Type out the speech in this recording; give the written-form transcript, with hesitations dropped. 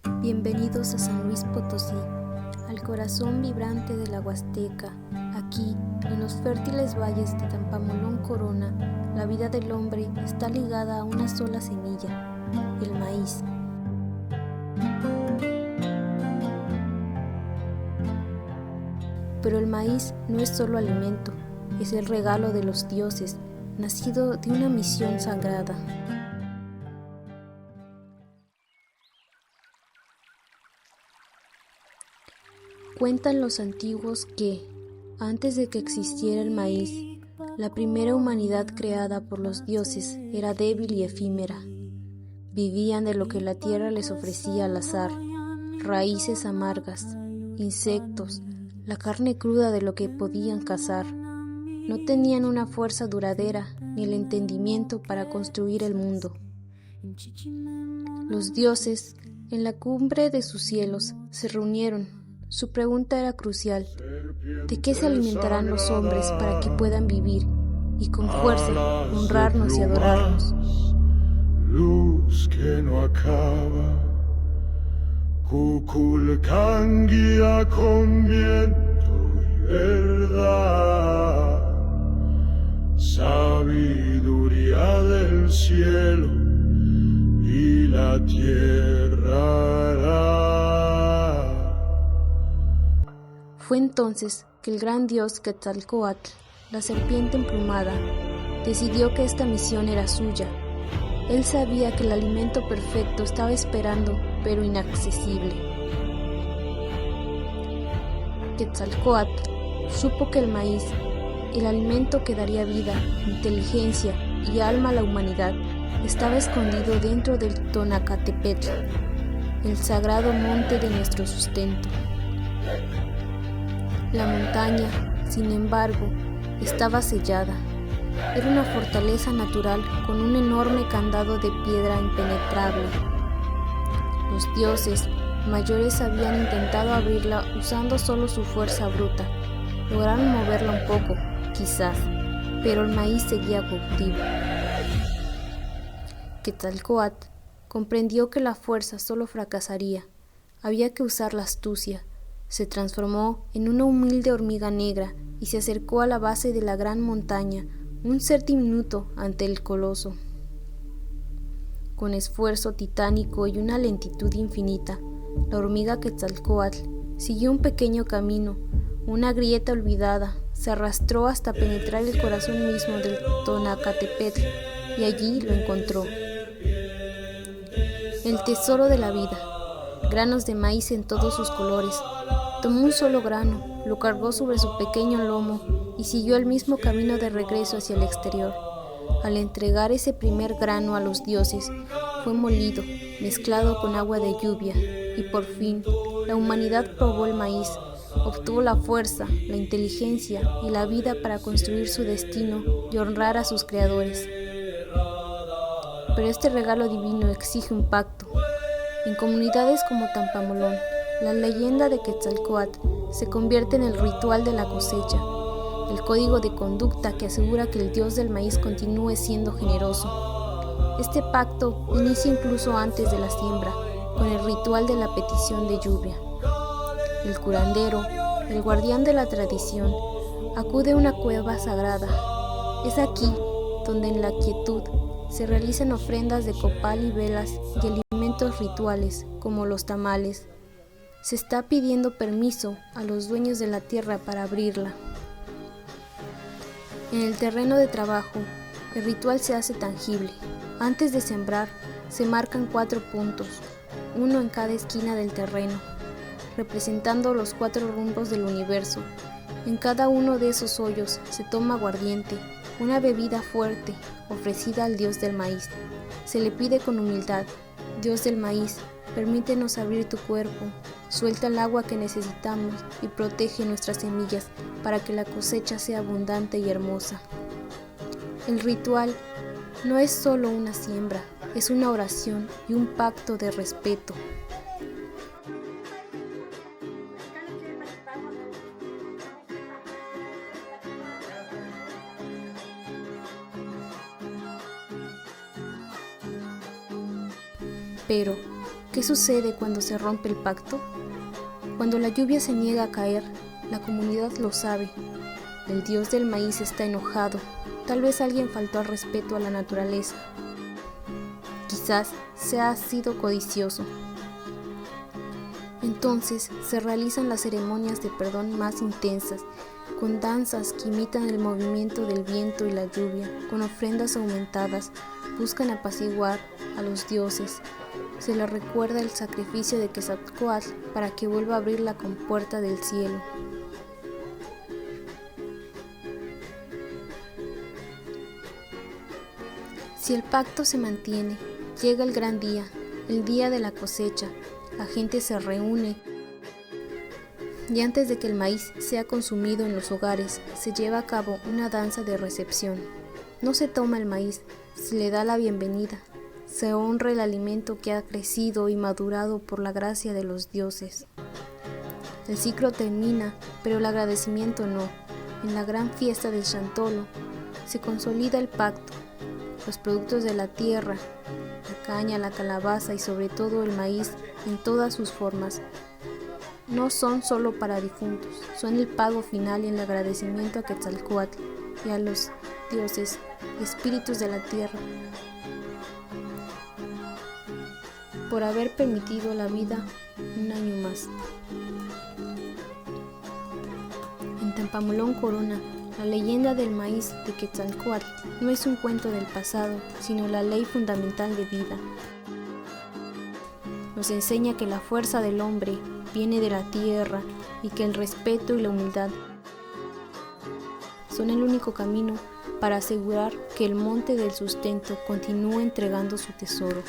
Bienvenidos a San Luis Potosí, al corazón vibrante de la Huasteca. Aquí, en los fértiles valles de Tampamolón Corona, la vida del hombre está ligada a una sola semilla, el maíz. Pero el maíz no es solo alimento, es el regalo de los dioses, nacido de una misión sagrada. Cuentan los antiguos que, antes de que existiera el maíz, la primera humanidad creada por los dioses era débil y efímera. Vivían de lo que la tierra les ofrecía al azar, raíces amargas, insectos, la carne cruda de lo que podían cazar. No tenían una fuerza duradera ni el entendimiento para construir el mundo. Los dioses, en la cumbre de sus cielos, se reunieron. Su pregunta era crucial: ¿de qué se alimentarán los hombres para que puedan vivir y con fuerza honrarnos y adorarnos? Luz que no acaba, Kukulkangia con viento y verdad, sabiduría del cielo y la tierra hará. Fue entonces que el gran dios Quetzalcóatl, la serpiente emplumada, decidió que esta misión era suya. Él sabía que el alimento perfecto estaba esperando, pero inaccesible. Quetzalcóatl supo que el maíz, el alimento que daría vida, inteligencia y alma a la humanidad, estaba escondido dentro del Tonacatepetl, el sagrado monte de nuestro sustento. La montaña, sin embargo, estaba sellada. Era una fortaleza natural con un enorme candado de piedra impenetrable. Los dioses mayores habían intentado abrirla usando solo su fuerza bruta. Lograron moverla un poco, quizás, pero el maíz seguía cautivo. Quetzalcóatl comprendió que la fuerza solo fracasaría. Había que usar la astucia. Se transformó en una humilde hormiga negra y se acercó a la base de la gran montaña, un ser diminuto ante el coloso. Con esfuerzo titánico y una lentitud infinita, la hormiga Quetzalcóatl siguió un pequeño camino, una grieta olvidada, se arrastró hasta penetrar el corazón mismo del Tonacatepetl y allí lo encontró. El tesoro de la vida, granos de maíz en todos sus colores. Tomó un solo grano, lo cargó sobre su pequeño lomo y siguió el mismo camino de regreso hacia el exterior. Al entregar ese primer grano a los dioses, fue molido, mezclado con agua de lluvia, y por fin la humanidad probó el maíz, obtuvo la fuerza, la inteligencia y la vida para construir su destino y honrar a sus creadores. Pero este regalo divino exige un pacto. En comunidades como Tampamolón, la leyenda de Quetzalcóatl se convierte en el ritual de la cosecha, el código de conducta que asegura que el dios del maíz continúe siendo generoso. Este pacto inicia incluso antes de la siembra, con el ritual de la petición de lluvia. El curandero, el guardián de la tradición, acude a una cueva sagrada. Es aquí donde en la quietud se realizan ofrendas de copal y velas y alimentos rituales como los tamales. Se está pidiendo permiso a los dueños de la tierra para abrirla. En el terreno de trabajo, el ritual se hace tangible. Antes de sembrar, se marcan 4 puntos, uno en cada esquina del terreno, representando los 4 rumbos del universo. En cada uno de esos hoyos se toma aguardiente, una bebida fuerte, ofrecida al dios del maíz. Se le pide con humildad: Dios del maíz, permítenos abrir tu cuerpo, suelta el agua que necesitamos y protege nuestras semillas para que la cosecha sea abundante y hermosa. El ritual no es solo una siembra, es una oración y un pacto de respeto. Pero, ¿Qué sucede cuando se rompe el pacto? Cuando la lluvia se niega a caer, la comunidad lo sabe. El dios del maíz está enojado. Tal vez alguien faltó al respeto a la naturaleza. Quizás se ha sido codicioso. Entonces se realizan las ceremonias de perdón más intensas, con danzas que imitan el movimiento del viento y la lluvia, con ofrendas aumentadas, buscan apaciguar a los dioses. Se les recuerda el sacrificio de Quetzalcóatl para que vuelva a abrir la compuerta del cielo. Si el pacto se mantiene, llega el gran día, el día de la cosecha. La gente se reúne y antes de que el maíz sea consumido en los hogares, se lleva a cabo una danza de recepción. No se toma el maíz, se le da la bienvenida, se honra el alimento que ha crecido y madurado por la gracia de los dioses. El ciclo termina, pero el agradecimiento no. En la gran fiesta del Chantolo se consolida el pacto. Los productos de la tierra, la caña, la calabaza y sobre todo el maíz en todas sus formas, no son solo para difuntos, son el pago final y el agradecimiento a Quetzalcóatl y a los dioses, espíritus de la tierra, por haber permitido la vida un año más. En Tampamolón Corona, la leyenda del maíz de Quetzalcóatl no es un cuento del pasado, sino la ley fundamental de vida. Nos enseña que la fuerza del hombre viene de la tierra y que el respeto y la humildad son el único camino para asegurar que el monte del sustento continúe entregando su tesoro.